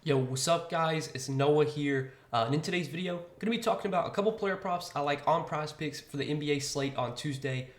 Yo, what's up guys? It's Noah here. And in today's video, I'm going to be talking about a couple player props I like on Prizepicks for the NBA slate on Tuesday,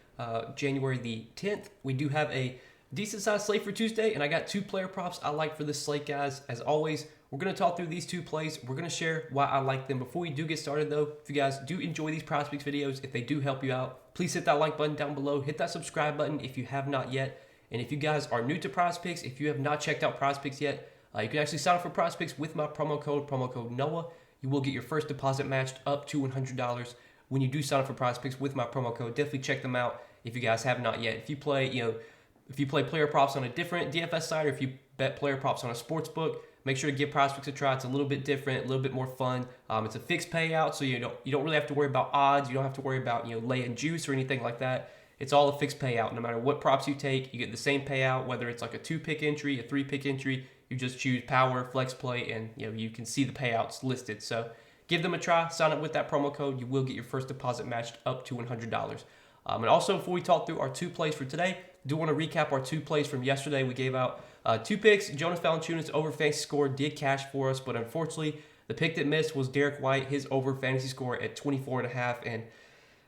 January the 10th. We do have a decent sized slate for Tuesday, and I got two player props I like for this slate, guys. As always, we're going to talk through these two plays. We're going to share why I like them. Before we do get started though, if you guys do enjoy these Prizepicks videos, if they do help you out, please hit that like button down below. Hit that subscribe button if you have not yet. And if you guys are new to Prizepicks, if you have not checked out Prizepicks yet, you can actually sign up for Prizepicks with my promo code Noah. You will get your first deposit matched up to $100 when you do sign up for Prizepicks with my promo code. Definitely check them out if you guys have not yet. If you play, if you play player props on a different DFS site, or if you bet player props on a sports book, make sure to give Prizepicks a try. It's a little bit different, a little bit more fun. It's a fixed payout, so you don't really have to worry about odds. You don't have to worry about laying juice or anything like that. It's all a fixed payout. No matter what props you take, you get the same payout, whether it's like a 2-pick entry, a 3-pick entry. You just choose power, flex play, and you can see the payouts listed. So give them a try. Sign up with that promo code. You will get your first deposit matched up to $100. And also, before we talk through our two plays for today, I do want to recap our two plays from yesterday. We gave out two picks. Jonas Valanciunas over fantasy score did cash for us, but unfortunately, the pick that missed was Derek White, his over fantasy score at 24.5. And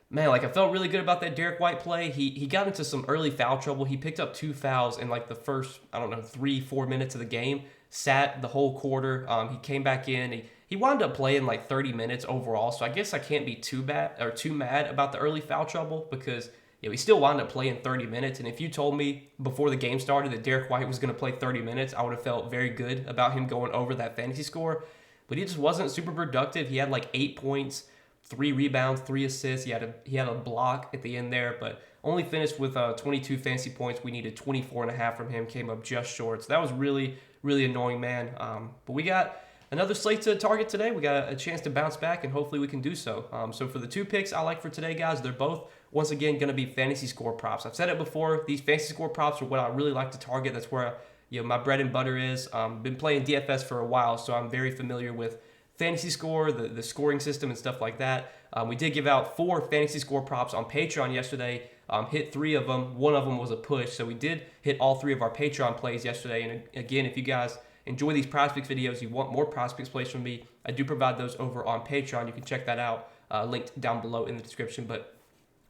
man, I felt really good about that Derek White play. He got into some early foul trouble. He picked up 2 fouls in the first, 3-4 minutes of the game. Sat the whole quarter. He came back in. He wound up playing 30 minutes overall. So I guess I can't be too mad about the early foul trouble, because he still wound up playing 30 minutes. And if you told me before the game started that Derek White was going to play 30 minutes, I would have felt very good about him going over that fantasy score. But he just wasn't super productive. He had 8 points. 3 rebounds, 3 assists. He had a block at the end there, but only finished with 22 fantasy points. We needed 24.5 from him. Came up just short. So that was really, really annoying, man. But we got another slate to target today. We got a chance to bounce back, and hopefully we can do so. So for the two picks I like for today, guys, they're both, once again, going to be fantasy score props. I've said it before. These fantasy score props are what I really like to target. That's where my bread and butter is. Been playing DFS for a while, so I'm very familiar with fantasy score, the scoring system, and stuff like that. We did give out 4 fantasy score props on Patreon yesterday. Hit 3 of them. 1 of them was a push. So we did hit all 3 of our Patreon plays yesterday. And again, if you guys enjoy these Prizepicks videos, you want more Prizepicks plays from me, I do provide those over on Patreon. You can check that out, linked down below in the description. But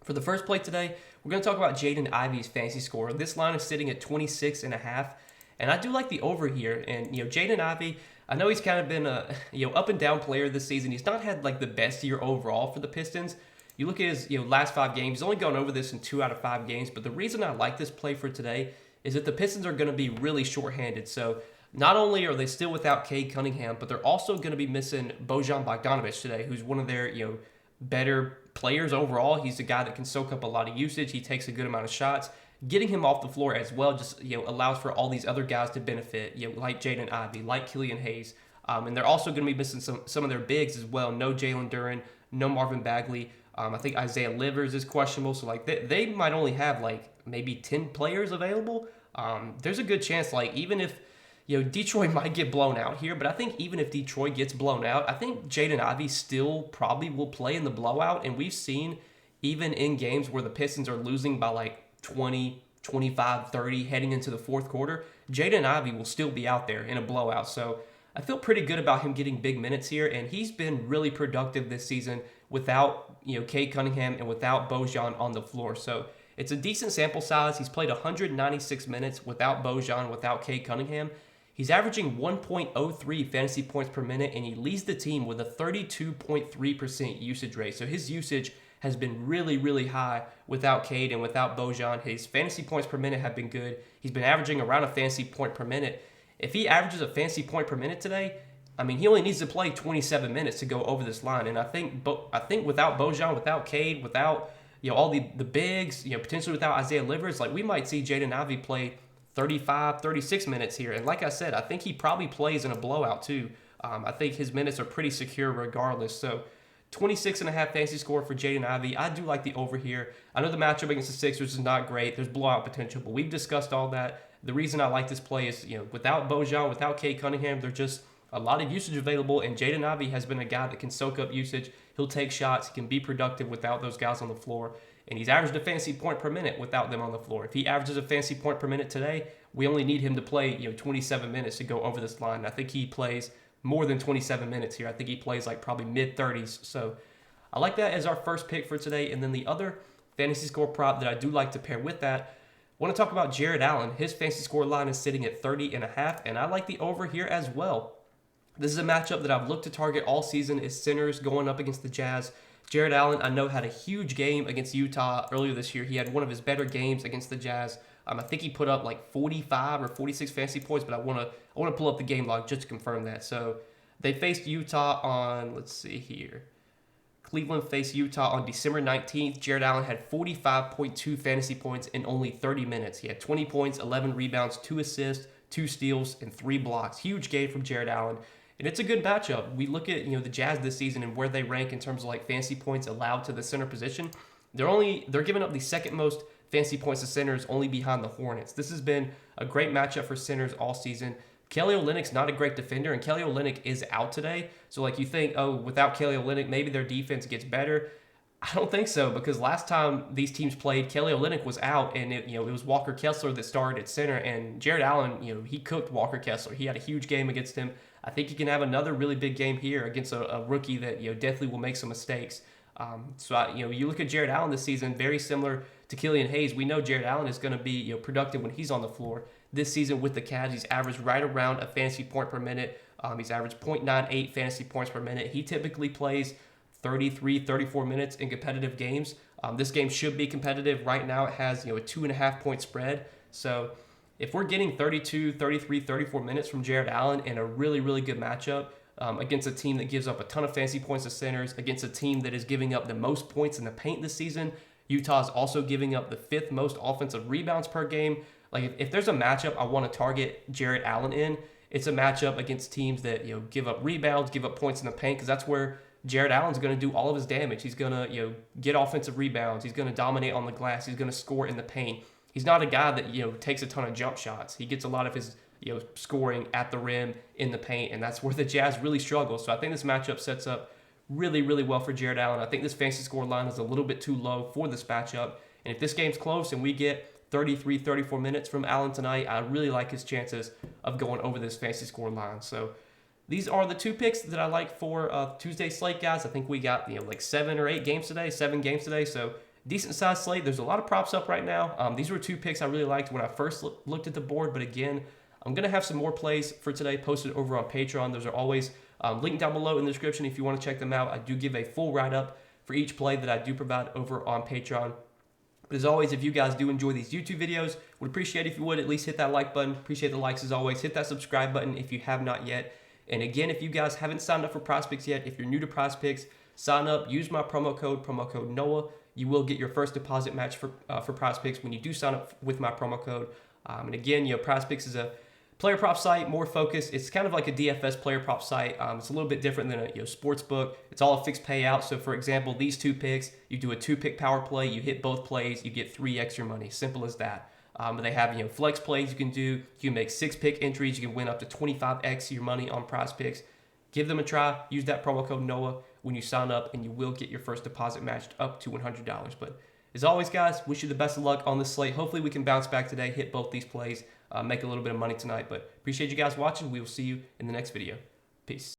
for the first play today, we're going to talk about Jaden Ivey's fantasy score. This line is sitting at 26.5. And I do like the over here. And, Jaden Ivey, I know he's kind of been a up and down player this season. He's not had the best year overall for the Pistons. You look at his last 5 games. He's only gone over this in 2 out of 5 games. But the reason I like this play for today is that the Pistons are going to be really shorthanded. So not only are they still without Cade Cunningham, but they're also going to be missing Bojan Bogdanovic today, who's one of their better players overall. He's a guy that can soak up a lot of usage. He takes a good amount of shots. Getting him off the floor as well just allows for all these other guys to benefit, like Jaden Ivey, like Killian Hayes. And they're also going to be missing some of their bigs as well. No Jalen Duren, no Marvin Bagley. I think Isaiah Livers is questionable. So they might only have maybe 10 players available. There's a good chance even if Detroit might get blown out here, but I think even if Detroit gets blown out, I think Jaden Ivey still probably will play in the blowout. And we've seen even in games where the Pistons are losing by 20, 25, 30 heading into the fourth quarter, Jaden Ivey will still be out there in a blowout. So I feel pretty good about him getting big minutes here, and he's been really productive this season without Cade Cunningham and without Bojan on the floor. So it's a decent sample size. He's played 196 minutes without Bojan, without Cade Cunningham. He's averaging 1.03 fantasy points per minute, and he leads the team with a 32.3% usage rate. So his usage has been really, really high without Cade and without Bojan. His fantasy points per minute have been good. He's been averaging around a fantasy point per minute. If he averages a fantasy point per minute today, he only needs to play 27 minutes to go over this line. And I think without Bojan, without Cade, without all the bigs, potentially without Isaiah Livers, we might see Jaden Ivey play 35, 36 minutes here. And like I said, I think he probably plays in a blowout too. I think his minutes are pretty secure regardless. So 26.5 fantasy score for Jaden Ivey. I do like the over here. I know the matchup against the Sixers is not great. There's blowout potential, but we've discussed all that. The reason I like this play is, without Bojan, without Cade Cunningham, there's just a lot of usage available, and Jaden Ivey has been a guy that can soak up usage. He'll take shots. He can be productive without those guys on the floor, and he's averaged a fantasy point per minute without them on the floor. If he averages a fantasy point per minute today, we only need him to play 27 minutes to go over this line. I think he plays more than 27 minutes here. I think he plays like probably mid-30s. So I like that as our first pick for today. And then the other fantasy score prop that I do like to pair with that, I want to talk about Jared Allen. His fantasy score line is sitting at 30.5, and I like the over here as well. This is a matchup that I've looked to target all season, is centers going up against the Jazz. Jared Allen, I know, had a huge game against Utah earlier this year. He had one of his better games against the Jazz. I think he put up like 45 or 46 fantasy points, but I want to pull up the game log just to confirm that. So they faced Utah on, let's see here. Cleveland faced Utah on December 19th. Jared Allen had 45.2 fantasy points in only 30 minutes. He had 20 points, 11 rebounds, 2 assists, 2 steals, and 3 blocks. Huge game from Jared Allen. And it's a good matchup. We look at the Jazz this season and where they rank in terms of like fantasy points allowed to the center position. They're giving up the second most fantasy points to centers, only behind the Hornets. This has been a great matchup for centers all season. Kelly Olynyk's not a great defender, and Kelly Olynyk is out today. So, like, you think, oh, without Kelly Olynyk, maybe their defense gets better. I don't think so, because last time these teams played, Kelly Olynyk was out, and it was Walker Kessler that started at center, and Jared Allen, he cooked Walker Kessler. He had a huge game against him. I think he can have another really big game here against a rookie that definitely will make some mistakes. You look at Jared Allen this season, very similar to Killian Hayes. We know Jared Allen is going to be productive when he's on the floor. This season with the Cavs, he's averaged right around a fantasy point per minute. He's averaged 0.98 fantasy points per minute. He typically plays 33, 34 minutes in competitive games. This game should be competitive. Right now it has a 2.5 point spread. So if we're getting 32, 33, 34 minutes from Jared Allen in a really, really good matchup against a team that gives up a ton of fantasy points to centers, against a team that is giving up the most points in the paint this season, Utah is also giving up the 5th most offensive rebounds per game. Like, if there's a matchup I want to target Jared Allen in, it's a matchup against teams that give up rebounds, give up points in the paint, because that's where Jared Allen's going to do all of his damage. He's going to get offensive rebounds. He's going to dominate on the glass. He's going to score in the paint. He's not a guy that takes a ton of jump shots. He gets a lot of his scoring at the rim in the paint, and that's where the Jazz really struggle. So I think this matchup sets up really, really well for Jared Allen. I think this fantasy score line is a little bit too low for this matchup, and if this game's close and we get 33, 34 minutes from Allen tonight, I really like his chances of going over this fantasy score line. So these are the 2 picks that I like for Tuesday slate, guys. I think we got like 7 or 8 games today, 7 games today. So decent sized slate. There's a lot of props up right now. These were 2 picks I really liked when I first looked at the board. But again, I'm going to have some more plays for today posted over on Patreon. Those are always linked down below in the description if you want to check them out. I do give a full write-up for each play that I do provide over on Patreon. But as always, if you guys do enjoy these YouTube videos, would appreciate if you would at least hit that like button. Appreciate the likes as always. Hit that subscribe button if you have not yet. And again, if you guys haven't signed up for Prizepicks yet, if you're new to Prizepicks, sign up. Use my promo code Noah. You will get your first deposit match for Prizepicks when you do sign up with my promo code. And again, Prizepicks is a player prop site, more focused. It's kind of like a DFS player prop site. It's a little bit different than a sports book. It's all a fixed payout. So for example, these 2 picks, you do a 2-pick power play, you hit both plays, you get 3x your money. Simple as that. They have flex plays you can do. You can make 6-pick entries. You can win up to 25x your money on Prizepicks. Give them a try. Use that promo code Noah when you sign up, and you will get your first deposit matched up to $100. But as always, guys, wish you the best of luck on this slate. Hopefully we can bounce back today, hit both these plays, make a little bit of money tonight. But appreciate you guys watching. We will see you in the next video. Peace.